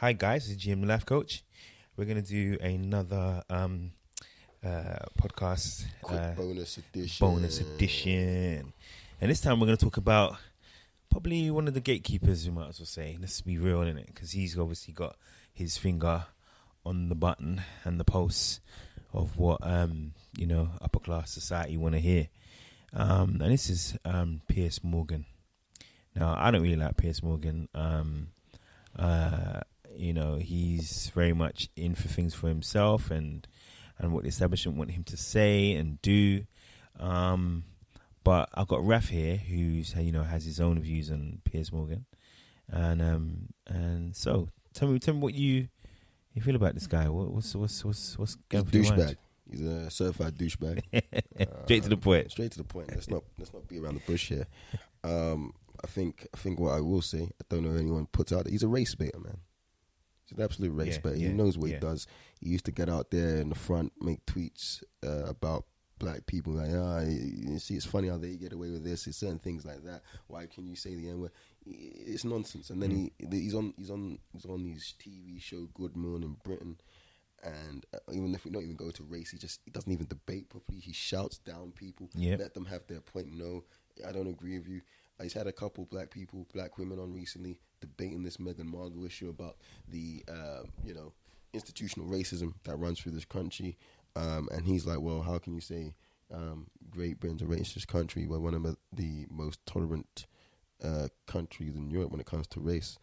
Hi guys, this is Jim, the life coach. We're going to do another podcast. Quick bonus edition. And this time we're going to talk about probably one of the gatekeepers, we might as well say. Let's be real, innit? Because he's obviously got his finger on the button and the pulse of what, upper class society want to hear. And this is Piers Morgan. Now, I don't really like Piers Morgan. He's very much in for things for himself and what the establishment want him to say and do. But I've got Raph here who's has his own views on Piers Morgan, and so tell me what you feel about this guy. What's going through your mind? He's a certified douchebag. Straight to the point. Straight to the point. Let's not be around the bush here. I think what I will say, I don't know if anyone puts out, he's a race baiter, man. He's an absolute race baiter. He knows what he does. He used to get out there in the front, make tweets about black people, like, you see, it's funny how they get away with this. It's certain things like that. Why can you say the N-word? It's nonsense. And then he's on his TV show, Good Morning Britain, and even if we don't even go to race, he doesn't even debate properly. He shouts down people, let them have their point. No, I don't agree with you. He's had a couple black women on recently debating this Meghan Markle issue about the, institutional racism that runs through this country. And he's like, well, how can you say Great Britain's a racist country? We're one of the most tolerant countries in Europe when it comes to race.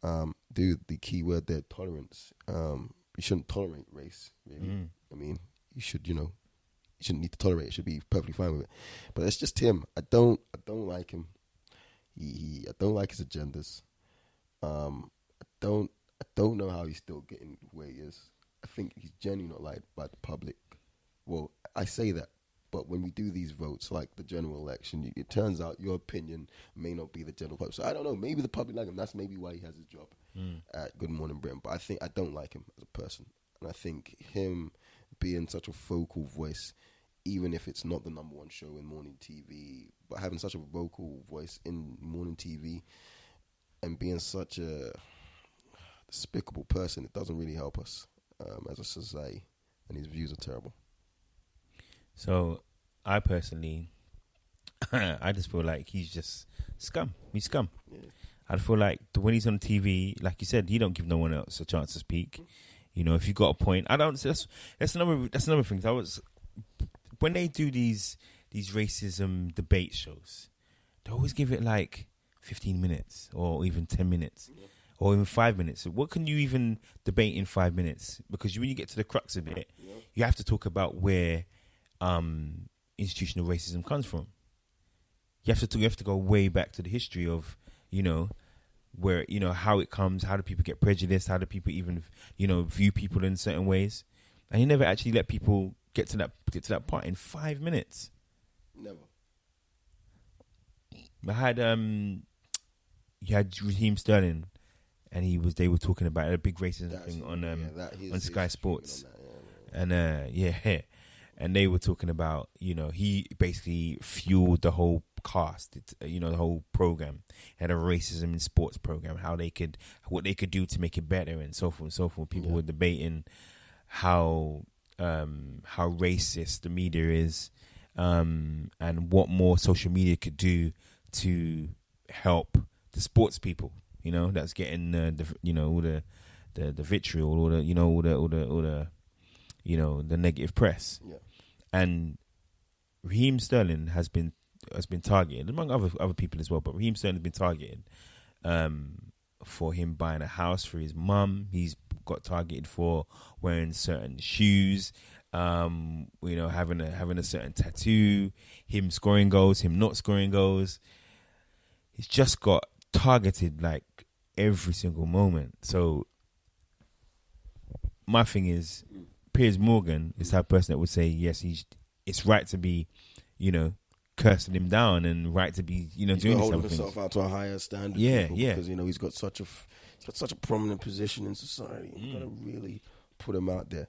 The key word there, tolerance. You shouldn't tolerate race, really. I mean, you shouldn't need to tolerate it. You should be perfectly fine with it. But it's just him. I don't like him. I don't like his agendas. I don't know how he's still getting where he is. I think he's genuinely not liked by the public. Well, I say that, but when we do these votes, like the general election, it turns out your opinion may not be the general public. So I don't know. Maybe the public like him. That's maybe why he has his job at Good Morning Britain. But I don't like him as a person, and I think him being such a focal voice, even if it's not the number one show in morning TV, but having such a vocal voice in morning TV and being such a despicable person, it doesn't really help us as a society, and his views are terrible. So, I personally, I just feel like he's just scum. He's scum. Yeah. I feel like when he's on TV, like you said, he don't give no one else a chance to speak. If you got a point, I don't. That's another thing. When they do these racism debate shows, they always give it like 15 minutes or even 10 minutes or even 5 minutes. What can you even debate in 5 minutes? Because when you get to the crux of it, you have to talk about where institutional racism comes from. You have to go way back to the history of, where, how it comes, how do people get prejudiced, how do people even, view people in certain ways. And you never actually let people get to that part in 5 minutes. Never. I had you had Raheem Sterling, and they were talking about a big racism thing on Sky Sports, and they were talking about he basically fueled the whole cast, the whole program, had a racism in sports program, what they could do to make it better, and so forth and so forth. People were debating how racist the media is, and what more social media could do to help the sports people. That's getting all the vitriol, all the the negative press. Yeah. And Raheem Sterling has been targeted, among other people as well. But Raheem Sterling has been targeted for him buying a house for his mum. He's got targeted for wearing certain shoes, having a certain tattoo, him scoring goals, him not scoring goals. He's just got targeted like every single moment. So my thing is, Piers Morgan is that person that would say, yes, it's right to be, cursing him down and right to be, doing something. Holding himself out to a higher standard. Because he's got such a prominent position in society. You've got to really put him out there.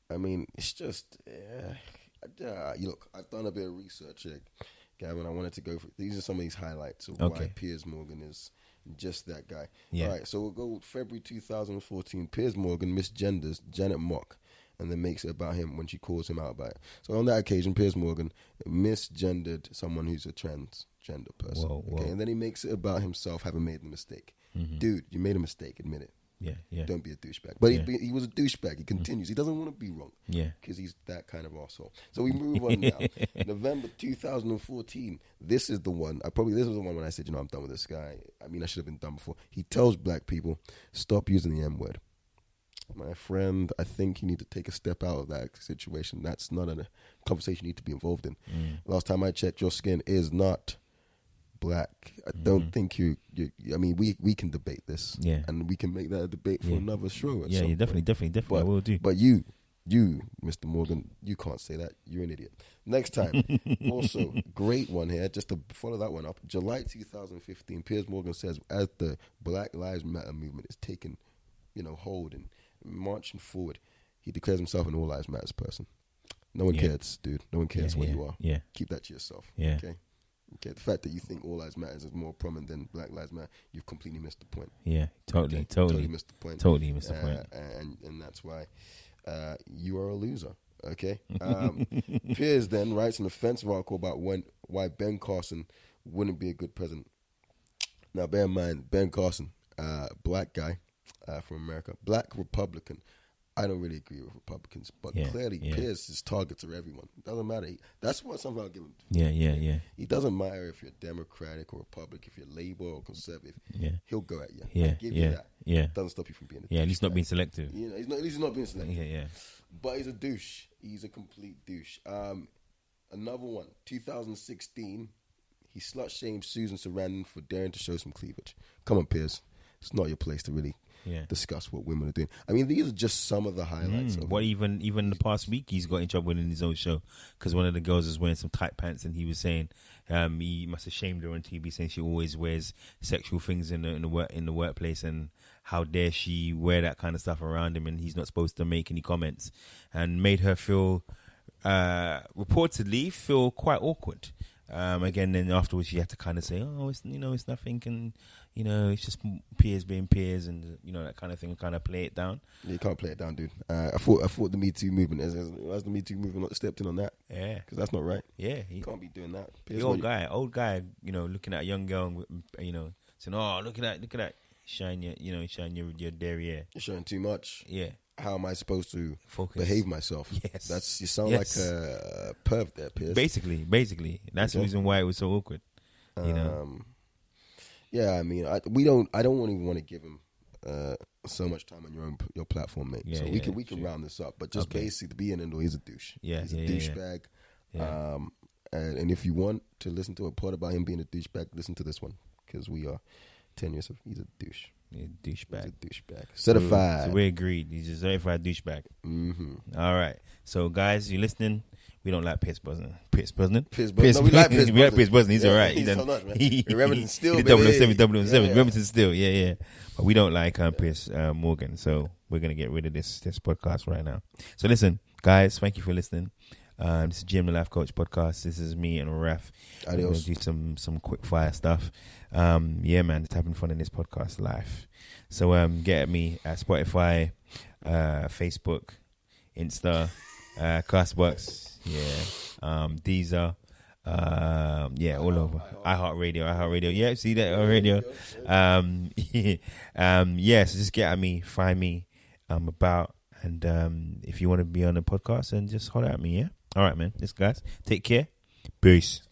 I mean, it's just, look, I've done a bit of research here, Gavin. I wanted to go for these are some of these highlights of why Piers Morgan is Just that guy. Yeah. All right, so we'll go February 2014. Piers Morgan misgenders Janet Mock and then makes it about him when she calls him out about it. So on that occasion, Piers Morgan misgendered someone who's a transgender person. Whoa. Okay, and then he makes it about himself having made the mistake. Mm-hmm. Dude, you made a mistake. Admit it. Yeah. Don't be a douchebag. But he was a douchebag. He continues. He doesn't want to be wrong. Yeah. Because he's that kind of arsehole. So we move on now. November 2014. This is the one. This was the one when I said, I'm done with this guy. I mean, I should have been done before. He tells black people, stop using the M-word. My friend, I think you need to take a step out of that situation. That's not a conversation you need to be involved in. Last time I checked, your skin is not black. I don't think you. I mean, we can debate this, and we can make that a debate for another show. Yeah, definitely. I will do. But you, Mr. Morgan, you can't say that. You're an idiot. Next time, also great one here. Just to follow that one up, July 2015. Piers Morgan says, as the Black Lives Matter movement is taking, hold and marching forward, he declares himself an All Lives Matters person. No one cares, dude. No one cares what you are. Yeah. Keep that to yourself. Yeah. Okay. The fact that you think All Lives Matters is more prominent than Black Lives Matter, you've completely missed the point. Yeah, totally missed the point. Totally missed the point. And that's why you are a loser. Okay. Piers then writes an offensive article about why Ben Carson wouldn't be a good president. Now, bear in mind, Ben Carson, black guy from America, black Republican. I don't really agree with Republicans, but clearly Piers' targets are everyone. It doesn't matter. That's what something I'll give him. Yeah. It doesn't matter if you're Democratic or Republican, if you're Labor or Conservative. Yeah. He'll go at you. Yeah. Give you that. Yeah. It doesn't stop you from being a douche. Yeah, at least not being selective. At least he's not being selective. Yeah. But he's a douche. He's a complete douche. Another one, 2016, he slut-shamed Susan Sarandon for daring to show some cleavage. Come on, Piers. It's not your place to really discuss what women are doing. I mean, these are just some of the highlights. Even the past week, he's got in trouble in his own show because one of the girls was wearing some tight pants, and he was saying he must have shamed her on TV, saying she always wears sexual things in the workplace, and how dare she wear that kind of stuff around him, and he's not supposed to make any comments, and made her reportedly feel quite awkward. Again, then afterwards, she had to kind of say, "Oh, it's nothing," and it's just Piers being Piers, and that kind of thing, and kind of play it down. Yeah, you can't play it down, dude. I thought the Me Too movement has the Me Too movement not stepped in on that? Yeah, because that's not right. Yeah, you can't be doing that. Piers, old guy, looking at a young girl, saying, "Oh, look at that, shine your derriere. You're showing too much." Yeah. How am I supposed to behave myself? Yes. You sound like a perv there, Piers. Basically. That's the reason why it was so awkward. Yeah, I mean, I don't even want to give him so much time on your platform, mate. So we can round this up, but just basically to be in and he's a douche. Yeah, he's a douchebag. Yeah. And if you want to listen to a part about him being a douchebag, listen to this one because we are 10 years of he's a douche. Yeah, douchebag. He's a douchebag. Certified. So we agreed. He's a certified douchebag. Mm-hmm. All right. So guys, you listening? We don't like Piers Brosnan. No, we like Piers Brosnan. We like Piers Brosnan. He's all right. He's so nice, man. Remington Steele, baby. 007. Remington Steele. Yeah. But we don't like Piers Morgan. So we're gonna get rid of this podcast right now. So listen, guys. Thank you for listening. This is Jim, the Life Coach Podcast. This is me and Raph. Adios. We're going to do some quick fire stuff. Yeah, man, it's having fun in this podcast life. So get at me at Spotify, Facebook, Insta, Castbox, Deezer, all over. iHeartRadio. Yeah, see that radio. So just get at me, find me. I'm about, and if you want to be on the podcast, then just holler at me. Yeah. All right, man. This guys, take care. Peace.